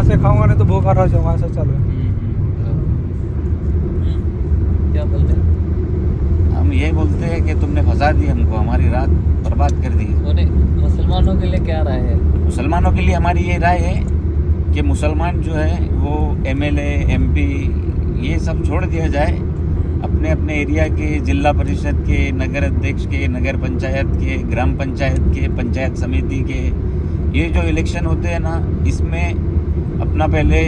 से खाऊंगा नहीं तो भूख आ रहा है, ऐसा चालू है। क्या बोलते हैं? हम ये बोलते हैं कि तुमने फंसा दी हमको, हमारी रात बर्बाद कर दी। मुसलमानों के लिए क्या राय है? मुसलमानों के लिए हमारी ये राय है कि मुसलमान जो है वो एमएलए एमपी ये सब छोड़ दिया जाए, अपने अपने एरिया के जिला परिषद के, नगर अध्यक्ष के, नगर पंचायत के, ग्राम पंचायत के, पंचायत समिति के, ये जो इलेक्शन होते हैं ना, इसमें अपना पहले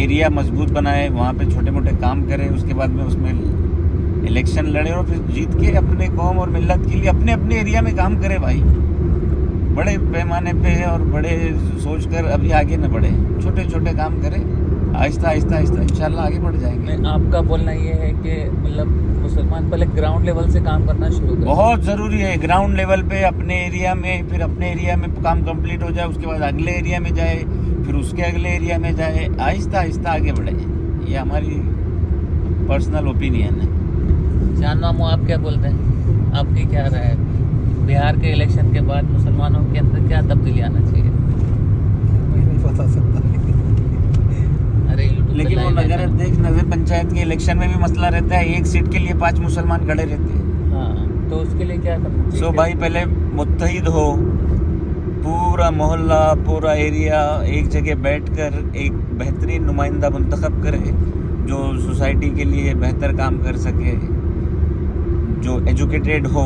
एरिया मजबूत बनाए, वहाँ पे छोटे मोटे काम करे, उसके बाद में उसमें इलेक्शन लड़े और फिर जीत के अपने कौम और मिल्लत के लिए अपने अपने एरिया में काम करे भाई। बड़े पैमाने पे और बड़े सोचकर अभी आगे न बढ़े, छोटे छोटे काम करे, आहिस्ता आहिस्ता आहिस्ता इंशाल्लाह आगे बढ़ जाएंगे। आपका बोलना ये है कि मतलब मुसलमान पहले ग्राउंड लेवल से काम करना शुरू करें। बहुत ज़रूरी है ग्राउंड लेवल पे अपने एरिया में, फिर अपने एरिया में काम कंप्लीट हो जाए, उसके बाद अगले एरिया में जाए, फिर उसके अगले एरिया में जाए, आहिस्ता आहिस्ता आगे बढ़े। ये हमारी पर्सनल ओपिनियन है। जान मामू, आप क्या बोलते हैं? आपकी क्या राय है? बिहार के इलेक्शन के बाद मुसलमानों के अंदर क्या तब्दीली आना चाहिए? मैं नहीं बता सकता। अरे YouTube लेकिन पे वो live है नगर ना। अध्यक्ष, नगर पंचायत के इलेक्शन में भी मसला रहता है, एक सीट के लिए 5 मुसलमान खड़े रहते हैं। हाँ, तो उसके लिए क्या करना चाहिए? सो भाई पहले मुत्तहिद हो, पूरा मोहल्ला पूरा एरिया एक जगह बैठकर एक बेहतरीन नुमाइंदा मुंतखब करे जो सोसाइटी के लिए बेहतर काम कर सके, जो एजुकेटेड हो,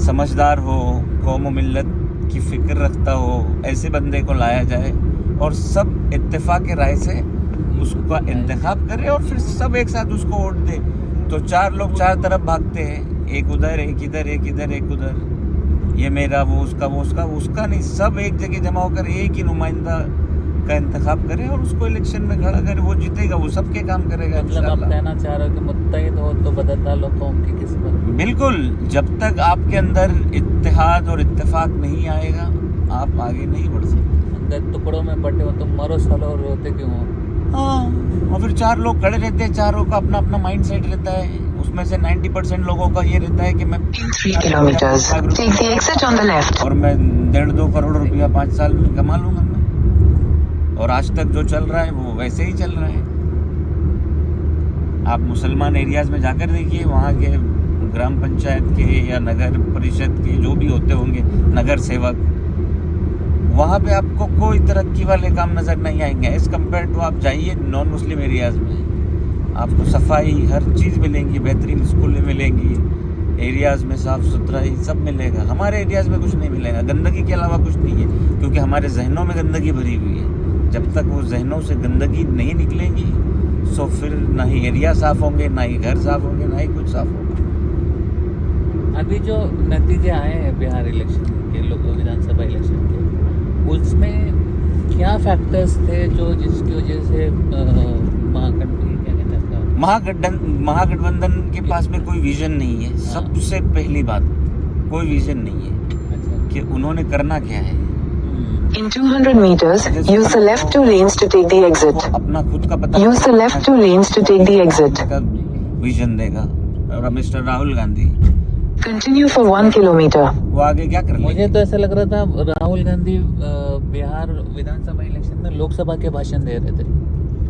समझदार हो, कौम और मिल्लत की फिक्र रखता हो, ऐसे बंदे को लाया जाए और सब इत्तेफाक के राय से उसका इंतखाब करे और फिर सब एक साथ उसको वोट दे। तो 4 लोग 4 तरफ भागते हैं, एक उधर एक इधर एक इधर एक उधर, ये मेरा वो उसका वो उसका वो उसका नहीं, सब एक जगह जमा होकर एक ही नुमाइंदा का इंतखाब करे और उसको इलेक्शन में खड़ा करे, वो जीतेगा, वो सबके काम करेगा मतलब आप इंशाल्लाह। कहना चाह रहे हो कि मुत्तहिद हो तो बदलता लो कौम की किस्मत। बिल्कुल, जब तक आपके अंदर इत्तेहाद और इत्तेफाक नहीं आएगा आप आगे नहीं बढ़ सकते। अगर टुकड़ों में बटे हो तो मरो सालो और रोते क्यों हो? हाँ, और फिर 4 लोग खड़े रहते हैं, चारों का अपना अपना माइंड सेट रहता है, उसमें से 90% लोगों का ये रहता है कि मैं 3 kilometers. Take the exit on the left. और मैं 1.5-2 करोड़ रुपया 5 साल में कमा लूंगा मैं। और आज तक जो चल रहा है वो वैसे ही चल रहा है। आप मुसलमान एरियाज में जाकर देखिए, वहाँ के ग्राम पंचायत के या नगर परिषद के जो भी होते होंगे नगर सेवक, वहाँ पे आपको कोई तरक्की वाले काम नज़र नहीं आएंगे। एज़ कम्पेयर टू आप जाइए नॉन मुस्लिम एरियाज़ में, आपको सफाई हर चीज़ मिलेंगी, बेहतरीन स्कूलें मिलेंगी, एरियाज़ में साफ़ सुथराई सब मिलेगा। हमारे एरियाज़ में कुछ नहीं मिलेगा, गंदगी के अलावा कुछ नहीं है, क्योंकि हमारे जहनों में गंदगी भरी हुई है। जब तक वो जहनों से गंदगी नहीं निकलेगी सो फिर ना ही एरिया साफ़ होंगे, ना ही घर साफ़ होंगे, ना ही कुछ साफ़ होगा। अभी जो नतीजे आए हैं बिहार इलेक्शन के, लोक विधानसभा इलेक्शन के, उसमें क्या फैक्टर्स थे जो जिसकी वजह से महागठबंधन के पास में कोई विजन नहीं है। सबसे पहली बात, कोई विजन नहीं है कि उन्होंने करना क्या है। In 200 meters, use the left 2 lanes to take the exit. अपना खुद का पता, Use the left 2 lanes to take the exit. Vision देगा। और mister Rahul Gandhi Continue for 1 kilometer. वो आगे क्या कर मुझे लेंगे? तो ऐसा लग रहा था राहुल गांधी बिहार विधानसभा इलेक्शन में लोकसभा के भाषण दे रहे थे।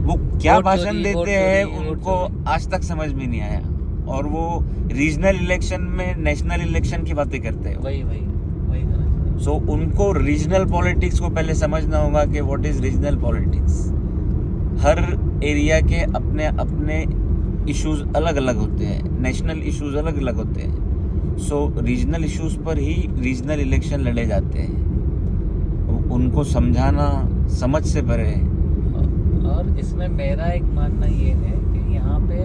वो क्या वोट भाषण चोरी, देते वोट हैं चोरी, वोट उनको चोरी। आज तक समझ में नहीं आया, और वो रीजनल इलेक्शन में नेशनल इलेक्शन की बातें करते हैं। वही वही वही करना। सो उनको रीजनल पॉलिटिक्स को पहले समझना होगा कि what is regional politics. Her area के अपने अपने इश्यूज अलग अलग होते हैं, नेशनल इश्यूज अलग अलग होते हैं। सो रीजनल इश्यूज पर ही रीजनल इलेक्शन लड़े जाते हैं। उनको समझाना समझ से परे है। और इसमें मेरा एक मानना ये है कि यहाँ पे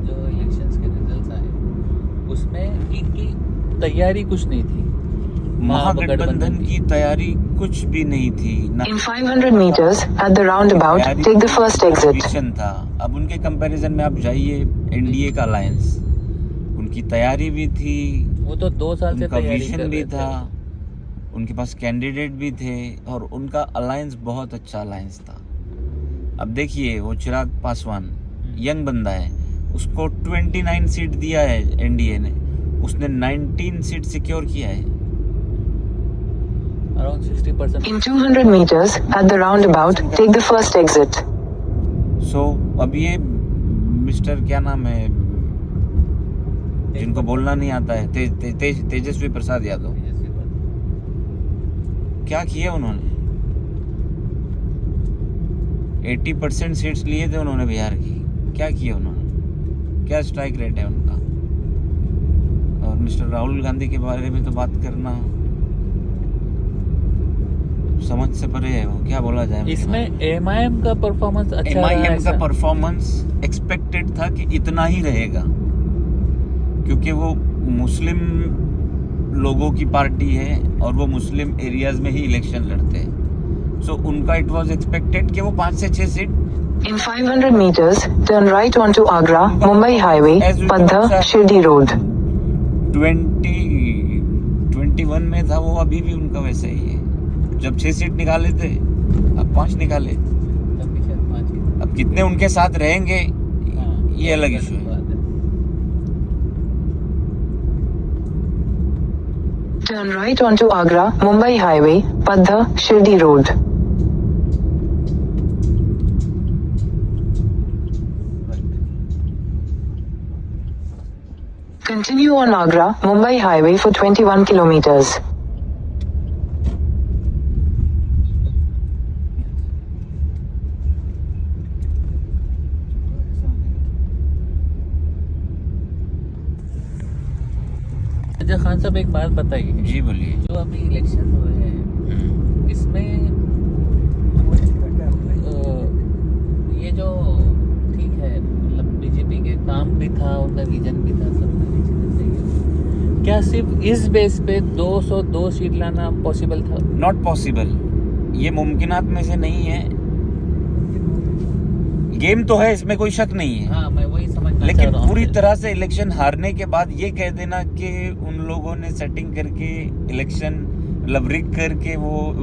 जो इलेक्शंस के रिजल्ट्स आए उसमें इनकी तैयारी कुछ नहीं थी। महागठबंधन की तैयारी कुछ भी नहीं थी ना। In 500 meters, at the roundabout, take the first exit. Vision था। अब उनके कंपैरिजन में आप जाइए, एनडीए का अलायंस, उनकी तैयारी भी थी, वो तो 2 साल से उनका तैयारी विजन कर भी रहे था, थे। उनके पास कैंडिडेट भी थे और उनका अलायंस बहुत अच्छा अलायंस था। अब देखिए वो चिराग पासवान यंग बंदा है, उसको 29 सीट दिया है एनडीए ने, उसने 19 सीट सिक्योर किया है। Around 60%. In 200 meters, at the roundabout, take the first exit. सो अब ये मिस्टर क्या नाम है जिनको बोलना नहीं आता है, तेजस्वी प्रसाद यादव, क्या किया उन्होंने? 80% सीट्स लिए थे उन्होंने बिहार की, क्या किया उन्होंने? क्या स्ट्राइक रेट है उनका? और मिस्टर राहुल गांधी के बारे में तो बात करना समझ से परे है, वो क्या बोला जाए। इसमें एमआईएम का परफॉर्मेंस अच्छा रहा है एमआईएम का ऐसा? परफॉर्मेंस एक्सपेक्टेड था कि इतना ही रहेगा, क्योंकि वो मुस्लिम लोगों की पार्टी है और वो मुस्लिम एरियाज में ही इलेक्शन लड़ते हैं। सो उनका इट वाज एक्सपेक्टेड कि वो 5 से 6 seat. In 500 meters, turn right onto Agra, Mumbai Highway, Padha, Shirdi Road. 2021 में था वो, अभी भी उनका वैसे ही है। जब 6 सीट निकाले थे, अब 5 निकाले। तब भी शायद 5 ही। अब कितने उनके साथ रहेंगे हाँ, ये अलग इशू है। बात है। Turn right onto Agra, Mumbai Highway, Padha, Shirdi Road. Continue on Agra, Mumbai Highway for 21 kilometers. अच्छा खान साहब, एक बात बताइए, जी बोलिए। जो अभी इलेक्शन हुए हैं इसमें ये जो ठीक है, मतलब बीजेपी के काम भी था, उनका विजन भी था, सब सारी चीजें सही है, क्या सिर्फ इस बेस पे 202 सीट लाना पॉसिबल था? नॉट पॉसिबल, ये मुमकिनात में से नहीं है। गेम तो है, इसमें कोई शक नहीं है। हाँ, मैं वही समझना चाह लेकिन रहा हूँ। पूरी तरह से इलेक्शन हारने के बाद ये कह देना कि उन लोगों ने सेटिंग करके इलेक्शन मतलब रिग करके वो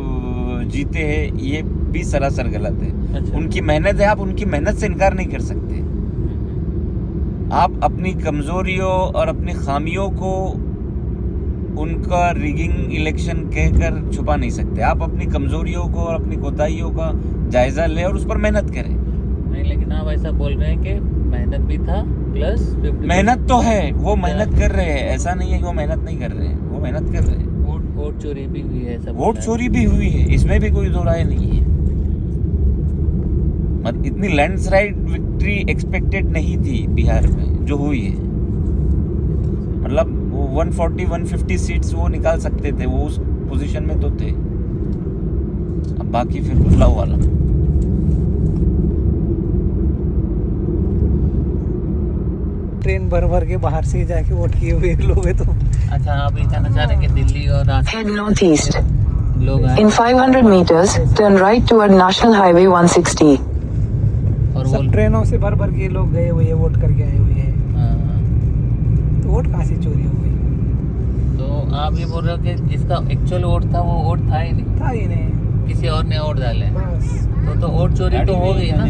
जीते हैं, ये भी सरासर गलत है। अच्छा। उनकी मेहनत है, आप उनकी मेहनत से इनकार नहीं कर सकते। आप अपनी कमजोरियों और अपनी खामियों को उनका रिगिंग इलेक्शन कहकर छुपा नहीं सकते। आप अपनी कमजोरियों को और अपनी कोताहियों का जायजा लें और उस पर मेहनत करें। नहीं, लेकिन आप ऐसा बोल रहे हैं कि मेहनत भी था प्लस 50। मेहनत तो है, वो मेहनत कर रहे हैं, ऐसा नहीं है कि वो मेहनत नहीं कर रहे हैं, वो मेहनत कर रहे हैं। वोट चोरी भी हुई है, सब वोट चोरी भी हुई है, इसमें भी कोई दो राय नहीं है। मतलब इतनी लैंडस्लाइड विक्ट्री एक्सपेक्टेड नहीं थी बिहार में जो हुई है। मतलब वो 140-150 सीट्स वो निकाल सकते थे, वो उस पोजीशन में तो थे। अब बाकी फिर बदलाव वाला। ट्रेन भर भर के बाहर से ही जाके वोट किए हुए लोग हैं तो। अच्छा, आप ये कहना चाह रहे हैं कि दिल्ली और Head northeast. लोग आए In 500 meters, turn right toward National Highway 160. और वो सब ट्रेनों से भर भर के लोग गए हुए हैं, वोट करके आए हुए हैं। हाँ, तो वोट कहाँ से चोरी हो गई? तो आप ये बोल रहे हो कि जिसका एक्चुअल वोट था वो वोट था ही नहीं, था ही नहीं किसी और ने वोट डाले, बस। तो वोट चोरी तो हो गई ना।